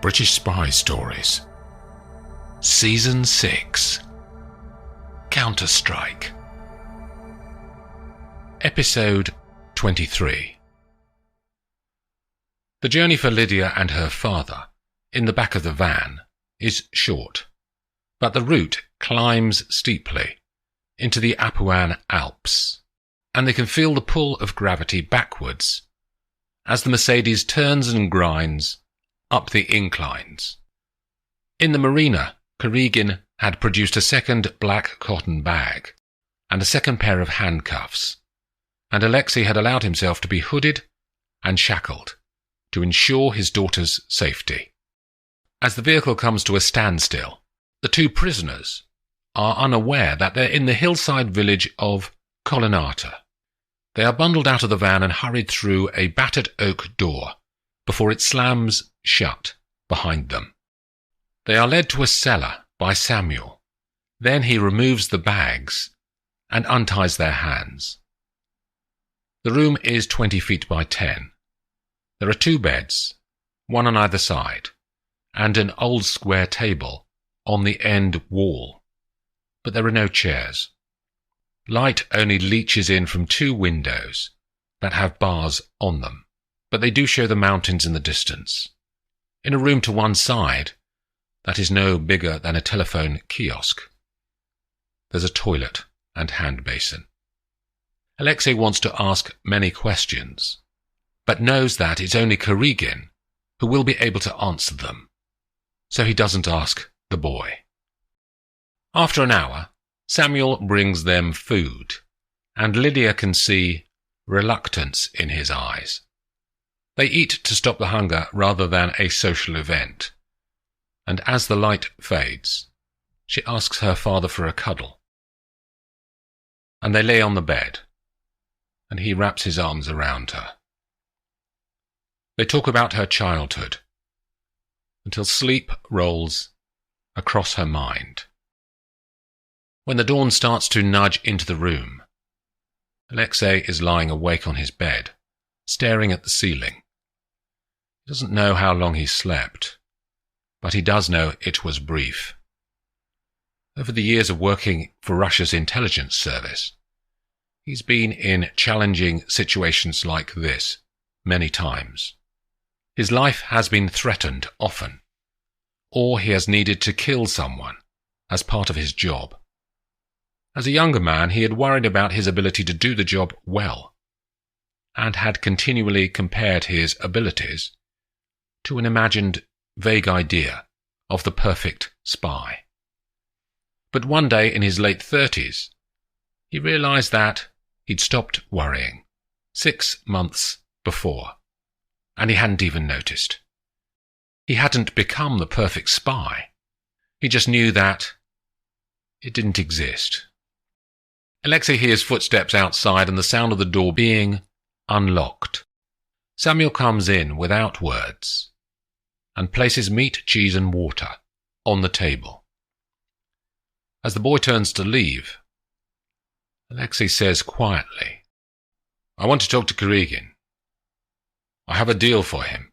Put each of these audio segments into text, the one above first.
British Spy Stories. Season 6. Counter-Strike. Episode 23. The journey for Lidiya and her father, in the back of the van, is short, but the route climbs steeply into the Apuan Alps, and they can feel the pull of gravity backwards as the Mercedes turns and grinds up the inclines. In the marina, Kurigin had produced a second black cotton bag and a second pair of handcuffs, and Alexei had allowed himself to be hooded and shackled to ensure his daughter's safety. As the vehicle comes to a standstill, the two prisoners are unaware that they're in the hillside village of Kolinata. They are bundled out of the van and hurried through a battered oak door before it slams shut behind them. They are led to a cellar by Samuel. Then he removes the bags and unties their hands. The room is 20 feet by 10. There are 2 beds, one on either side, and an old square table on the end wall, but there are no chairs. Light only leaches in from 2 windows that have bars on them, but they do show the mountains in the distance. In a room to one side, that is no bigger than a telephone kiosk, there's a toilet and hand basin. Alexei wants to ask many questions, but knows that it's only Kurigin who will be able to answer them, so he doesn't ask the boy. After an hour, Samuel brings them food, and Lidiya can see reluctance in his eyes. They eat to stop the hunger rather than a social event, and as the light fades, she asks her father for a cuddle. And they lay on the bed, and he wraps his arms around her. They talk about her childhood, until sleep rolls across her mind. When the dawn starts to nudge into the room, Alexei is lying awake on his bed, staring at the ceiling. He doesn't know how long he slept, but he does know it was brief. Over the years of working for Russia's intelligence service, he's been in challenging situations like this many times. His life has been threatened often, or he has needed to kill someone as part of his job. As a younger man, he had worried about his ability to do the job well, and had continually compared his abilities to an imagined vague idea of the perfect spy. But one day in his late 30s, he realized that he'd stopped worrying 6 months before, and he hadn't even noticed. He hadn't become the perfect spy. He just knew that it didn't exist. Alexei hears footsteps outside and the sound of the door being unlocked. Samuel comes in without words and places meat, cheese and water on the table. As the boy turns to leave, Alexei says quietly, "I want to talk to Kurigin. I have a deal for him."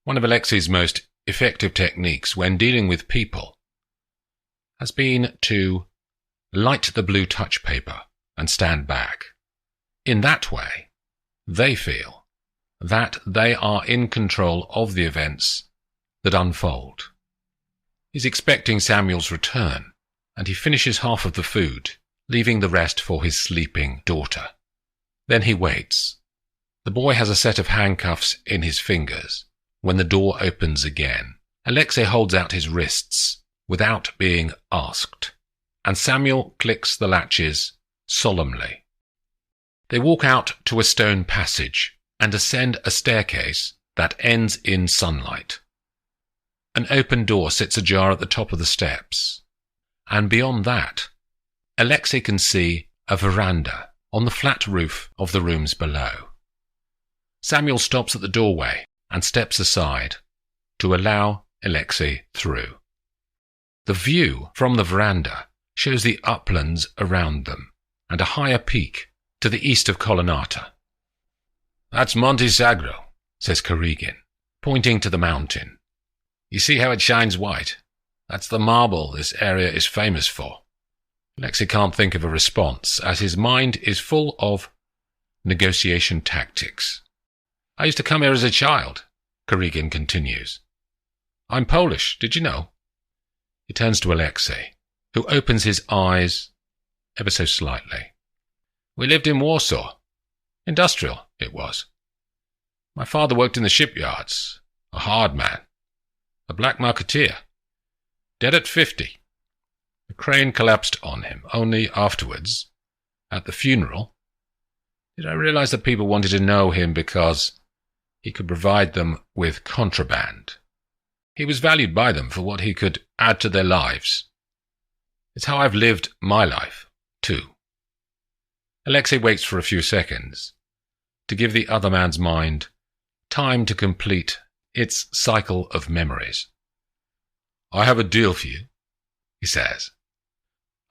One of Alexei's most effective techniques when dealing with people has been to light the blue touch paper and stand back. In that way, they feel that they are in control of the events that unfold. He's expecting Samuel's return, and he finishes half of the food, leaving the rest for his sleeping daughter. Then he waits. The boy has a set of handcuffs in his fingers when the door opens again. Alexei holds out his wrists without being asked, and Samuel clicks the latches solemnly. They walk out to a stone passage and ascend a staircase that ends in sunlight. An open door sits ajar at the top of the steps, and beyond that, Alexei can see a veranda on the flat roof of the rooms below. Samuel stops at the doorway and steps aside to allow Alexei through. The view from the veranda shows the uplands around them and a higher peak to the east of Kolinata. "That's Monte Sagro," says Kurigin, pointing to the mountain. You see how it shines white? That's the marble this area is famous for. Alexei can't think of a response, as his mind is full of negotiation tactics. I used to come here as a child, Korygin continues. I'm Polish, did you know? He turns to Alexei, who opens his eyes ever so slightly. We lived in Warsaw. Industrial, it was. My father worked in the shipyards. A hard man. A black marketeer. Dead at 50. The crane collapsed on him. Only afterwards, at the funeral, did I realize that people wanted to know him because he could provide them with contraband. He was valued by them for what he could add to their lives. It's how I've lived my life, too. Alexei waits for a few seconds to give the other man's mind time to complete its cycle of memories. I have a deal for you, he says,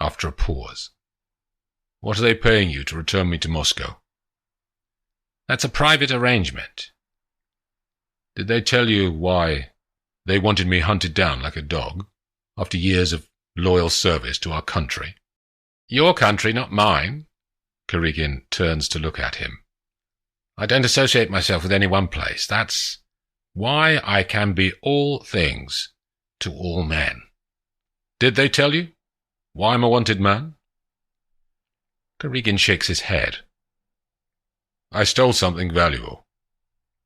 after a pause. What are they paying you to return me to Moscow? That's a private arrangement. Did they tell you why they wanted me hunted down like a dog after years of loyal service to our country? Your country, not mine. Korygin turns to look at him. I don't associate myself with any one place. That's why I can be all things to all men. Did they tell you why I'm a wanted man? Korygin shakes his head. I stole something valuable,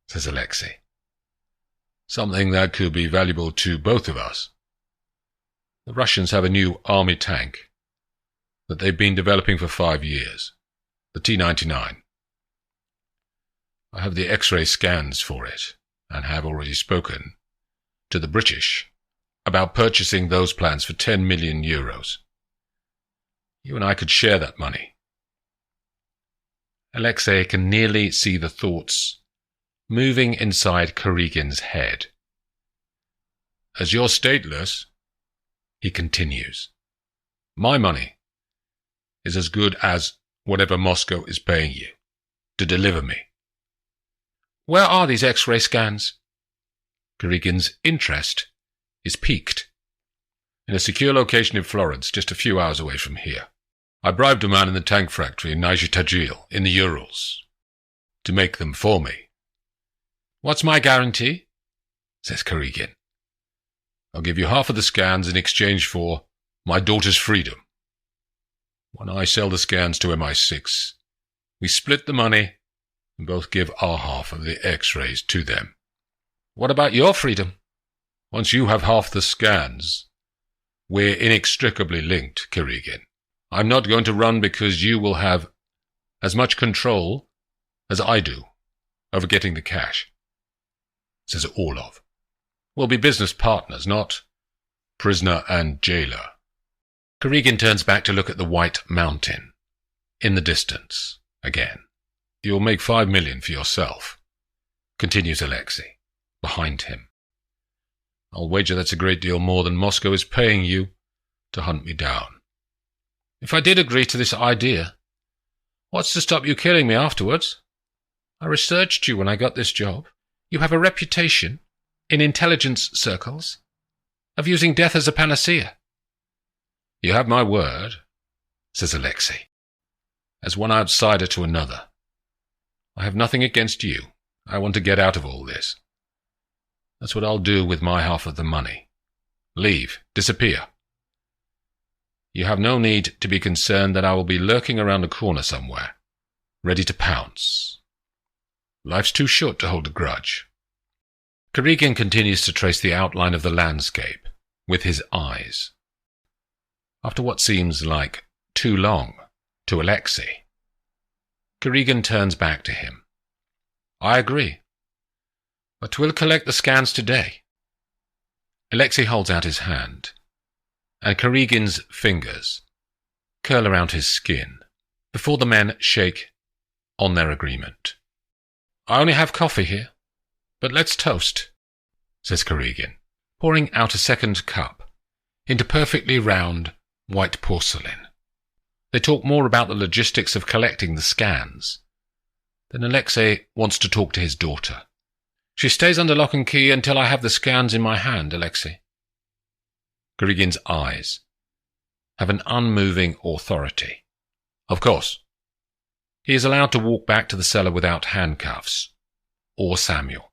says Alexei. Something that could be valuable to both of us. The Russians have a new army tank that they've been developing for 5 years, the T-99. I have the X-ray scans for it, and have already spoken to the British about purchasing those plans for 10 million euros. You and I could share that money. Alexei can nearly see the thoughts moving inside Korygin's head. As you're stateless, he continues, my money is as good as whatever Moscow is paying you to deliver me. Where are these X-ray scans? Korygin's interest is piqued. In a secure location in Florence, just a few hours away from here. I bribed a man in the tank factory in Niger in the Urals to make them for me. What's my guarantee? Says Korygin. I'll give you half of the scans in exchange for my daughter's freedom. When I sell the scans to MI6, we split the money and both give our half of the X-rays to them. What about your freedom? Once you have half the scans, we're inextricably linked, Korygin. I'm not going to run because you will have as much control as I do over getting the cash, says Orlov. We'll be business partners, not prisoner and jailer. Korygin turns back to look at the white mountain in the distance again. You'll make 5 million for yourself, continues Alexei, behind him. I'll wager that's a great deal more than Moscow is paying you to hunt me down. If I did agree to this idea, what's to stop you killing me afterwards? I researched you when I got this job. You have a reputation, in intelligence circles, of using death as a panacea. You have my word, says Alexei, as one outsider to another. I have nothing against you. I want to get out of all this. That's what I'll do with my half of the money. Leave. Disappear. You have no need to be concerned that I will be lurking around a corner somewhere, ready to pounce. Life's too short to hold a grudge. Korygin continues to trace the outline of the landscape with his eyes. After what seems like too long to Alexei, Korygin turns back to him. I agree, but we'll collect the scans today. Alexei holds out his hand, and Korygin's fingers curl around his skin before the men shake on their agreement. I only have coffee here, but let's toast, says Korygin, pouring out a second cup into perfectly round white porcelain. They talk more about the logistics of collecting the scans. Then Alexei wants to talk to his daughter. She stays under lock and key until I have the scans in my hand, Alexei. Korigin's eyes have an unmoving authority. Of course. He is allowed to walk back to the cellar without handcuffs, or Samuel.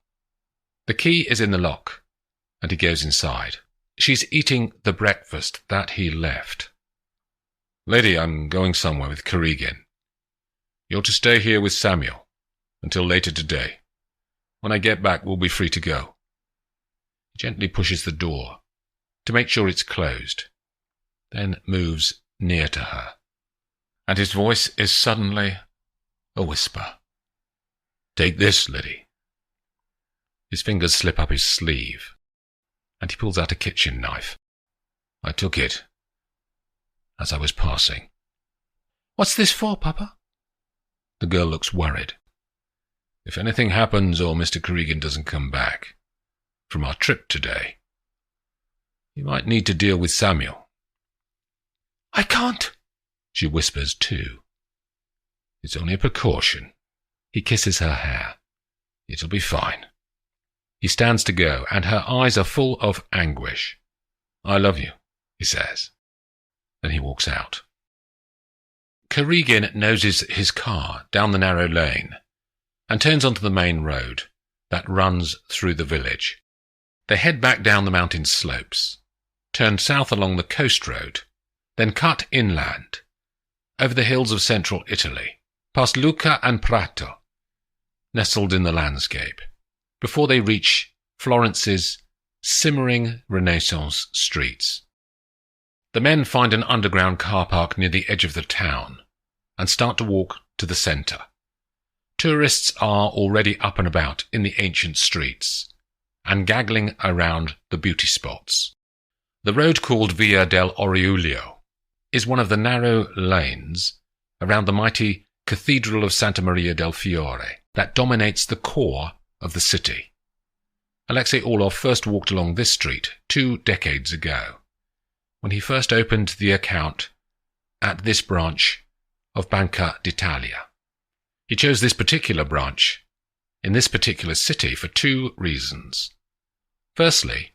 The key is in the lock, and he goes inside. She's eating the breakfast that he left. Lady, I'm going somewhere with Korigin. You're to stay here with Samuel until later today. When I get back, we'll be free to go. He gently pushes the door to make sure it's closed, then moves near to her, and his voice is suddenly a whisper. Take this, Liddy. His fingers slip up his sleeve, and he pulls out a kitchen knife. I took it as I was passing. What's this for, Papa? The girl looks worried. If anything happens or Mr. Korigin doesn't come back from our trip today, you might need to deal with Samuel. I can't, she whispers too. It's only a precaution. He kisses her hair. It'll be fine. He stands to go, and her eyes are full of anguish. I love you, he says. Then he walks out. Korigin noses his car down the narrow lane and turns onto the main road that runs through the village. They head back down the mountain slopes, turn south along the coast road, then cut inland, over the hills of central Italy, past Lucca and Prato, nestled in the landscape, before they reach Florence's simmering Renaissance streets. The men find an underground car park near the edge of the town and start to walk to the centre. Tourists are already up and about in the ancient streets and gaggling around the beauty spots. The road called Via del Oriulio is one of the narrow lanes around the mighty Cathedral of Santa Maria del Fiore that dominates the core of the city. Alexei Orlov first walked along this street 2 decades ago, when he first opened the account at this branch of Banca d'Italia. He chose this particular branch in this particular city for 2 reasons. Firstly,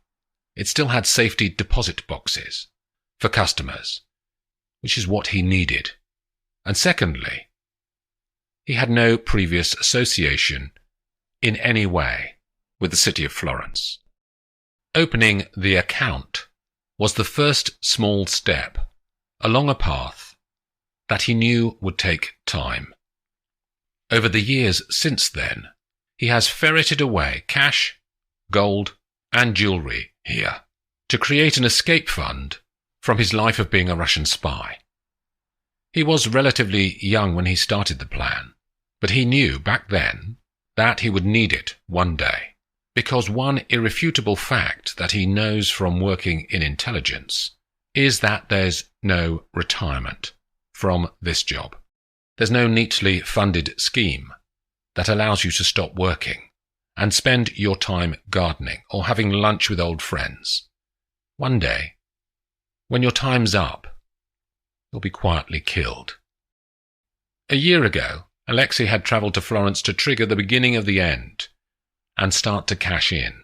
it still had safety deposit boxes for customers, which is what he needed. And secondly, he had no previous association in any way with the city of Florence. Opening the account was the first small step along a path that he knew would take time. Over the years since then, he has ferreted away cash, gold, and jewellery here to create an escape fund from his life of being a Russian spy. He was relatively young when he started the plan, but he knew back then that he would need it one day, because one irrefutable fact that he knows from working in intelligence is that there's no retirement from this job. There's no neatly funded scheme that allows you to stop working and spend your time gardening or having lunch with old friends. One day, when your time's up, you'll be quietly killed. A year ago, Alexei had travelled to Florence to trigger the beginning of the end and start to cash in.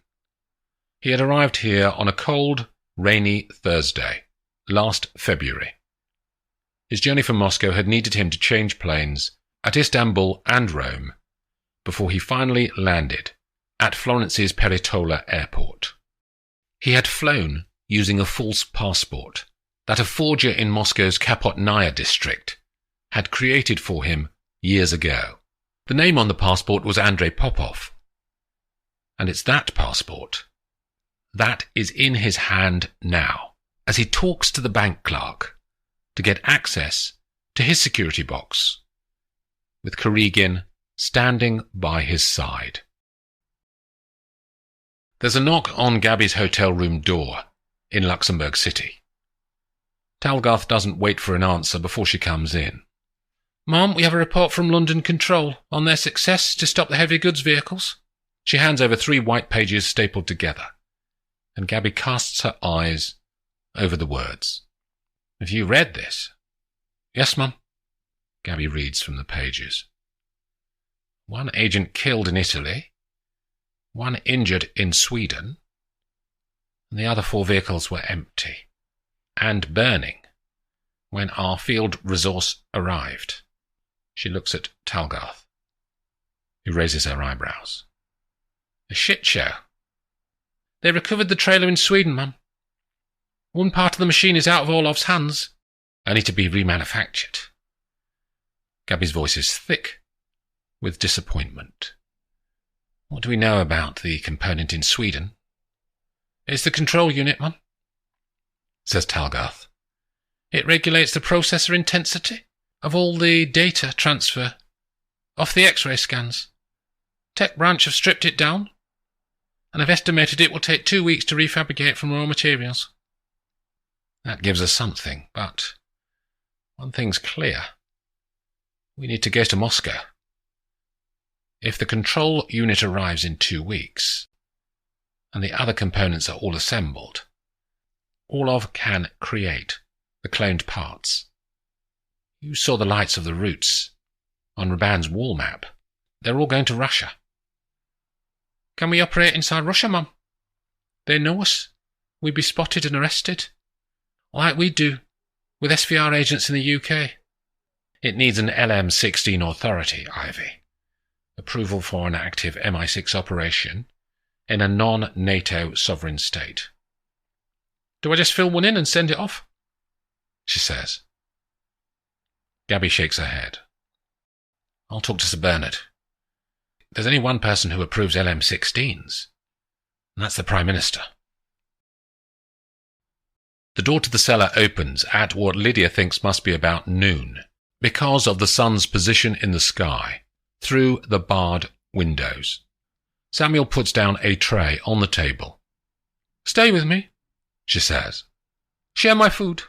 He had arrived here on a cold, rainy Thursday, last February. His journey from Moscow had needed him to change planes at Istanbul and Rome before he finally landed at Florence's Peritola airport. He had flown using a false passport that a forger in Moscow's Kapotnaya district had created for him years ago. The name on the passport was Andrei Popov, and it's that passport that is in his hand now as he talks to the bank clerk to get access to his security box, with Korigin standing by his side. There's a knock on Gabby's hotel room door in Luxembourg City. Talgarth doesn't wait for an answer before she comes in. Mom, we have a report from London Control on their success to stop the heavy goods vehicles. She hands over 3 white pages stapled together, and Gabby casts her eyes over the words. Have you read this? Yes, Mum. Gabby reads from the pages. 1 agent killed in Italy. one injured in Sweden, and the other 4 vehicles were empty and burning when our field resource arrived. She looks at Talgarth, who raises her eyebrows. A shit show. They recovered the trailer in Sweden, Mum. One part of the machine is out of Orlov's hands, only to be remanufactured. Gabby's voice is thick with disappointment. What do we know about the component in Sweden? It's the control unit, Mum, says Talgarth. It regulates the processor intensity of all the data transfer off the X-ray scans. Tech branch have stripped it down, and I've estimated it will take 2 weeks to refabricate from raw materials. That gives us something, but one thing's clear. We need to go to Moscow. If the control unit arrives in 2 weeks, and the other components are all assembled, Orlov can create the cloned parts. You saw the lights of the routes on Raban's wall map. They're all going to Russia. Can we operate inside Russia, Mum? They know us. We'd be spotted and arrested, like we do with SVR agents in the UK. It needs an LM16 authority, Ivy. Approval for an active MI6 operation in a non-NATO sovereign state. Do I just fill one in and send it off? She says. Gabby shakes her head. I'll talk to Sir Bernard. There's only one person who approves LM16s, and that's the Prime Minister. The door to the cellar opens at what Lidiya thinks must be about noon, because of the sun's position in the sky, through the barred windows. Samuel puts down a tray on the table. Stay with me, she says. Share my food.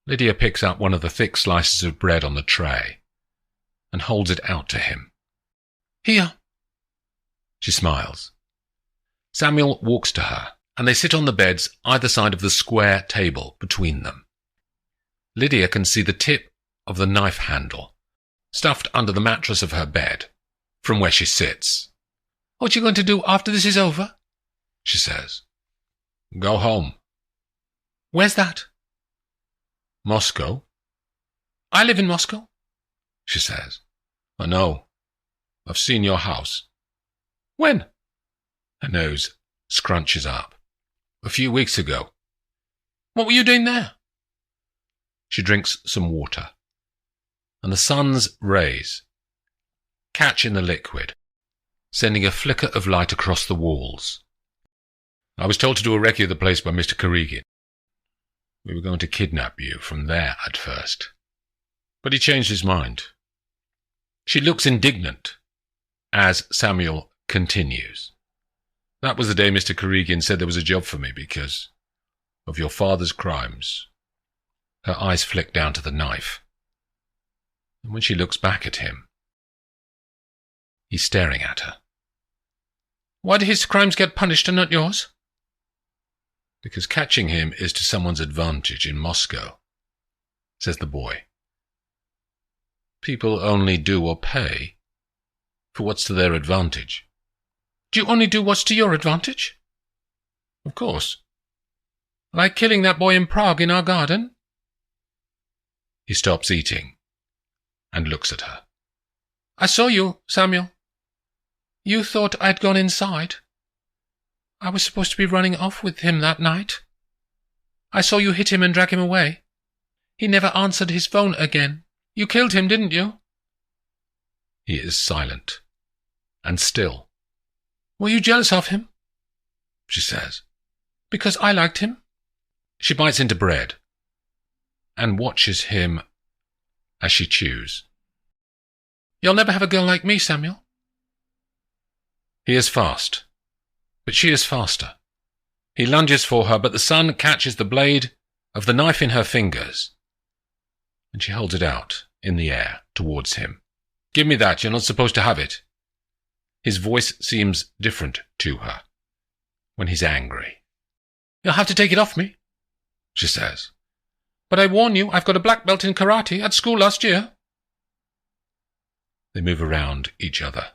Lidiya picks up one of the thick slices of bread on the tray and holds it out to him. Here. She smiles. Samuel walks to her, and they sit on the beds either side of the square table between them. Lidiya can see the tip of the knife handle stuffed under the mattress of her bed from where she sits. What are you going to do after this is over? She says. Go home. Where's that? Moscow. I live in Moscow, she says. I know. I've seen your house. When? Her nose scrunches up. A few weeks ago. What were you doing there? She drinks some water, and the sun's rays catch in the liquid, sending a flicker of light across the walls. I was told to do a recce of the place by Mr. Karigin. We were going to kidnap you from there at first, but he changed his mind. She looks indignant as Samuel continues. That was the day Mr. Karigin said there was a job for me because of your father's crimes. Her eyes flick down to the knife, and when she looks back at him, he's staring at her. Why did his crimes get punished and not yours? Because catching him is to someone's advantage in Moscow, says the boy. People only do or pay for what's to their advantage. Do you only do what's to your advantage? Of course. Like killing that boy in Prague in our garden? He stops eating and looks at her. I saw you, Samuel. You thought I'd gone inside. I was supposed to be running off with him that night. I saw you hit him and drag him away. He never answered his phone again. You killed him, didn't you? He is silent and still. Were you jealous of him? She says. Because I liked him. She bites into bread and watches him as she chews. You'll never have a girl like me, Samuel. He is fast, but she is faster. He lunges for her, but the sun catches the blade of the knife in her fingers, and she holds it out in the air towards him. Give me that, you're not supposed to have it. His voice seems different to her when he's angry. You'll have to take it off me, she says. But I warn you, I've got a black belt in karate at school last year. They move around each other,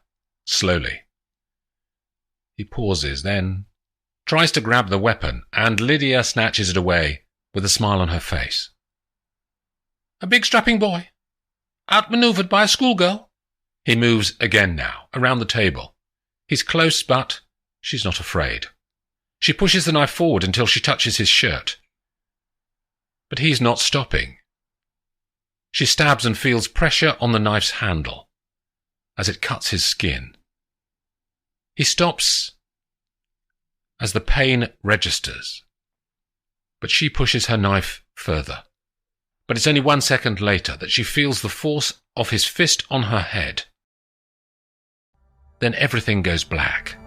slowly. He pauses, then tries to grab the weapon, and Lidiya snatches it away with a smile on her face. A big strapping boy, outmaneuvered by a schoolgirl. He moves again now, around the table. He's close, but she's not afraid. She pushes the knife forward until she touches his shirt. But he's not stopping. She stabs and feels pressure on the knife's handle as it cuts his skin. He stops as the pain registers, but she pushes her knife further. But it's only 1 second later that she feels the force of his fist on her head. Then everything goes black.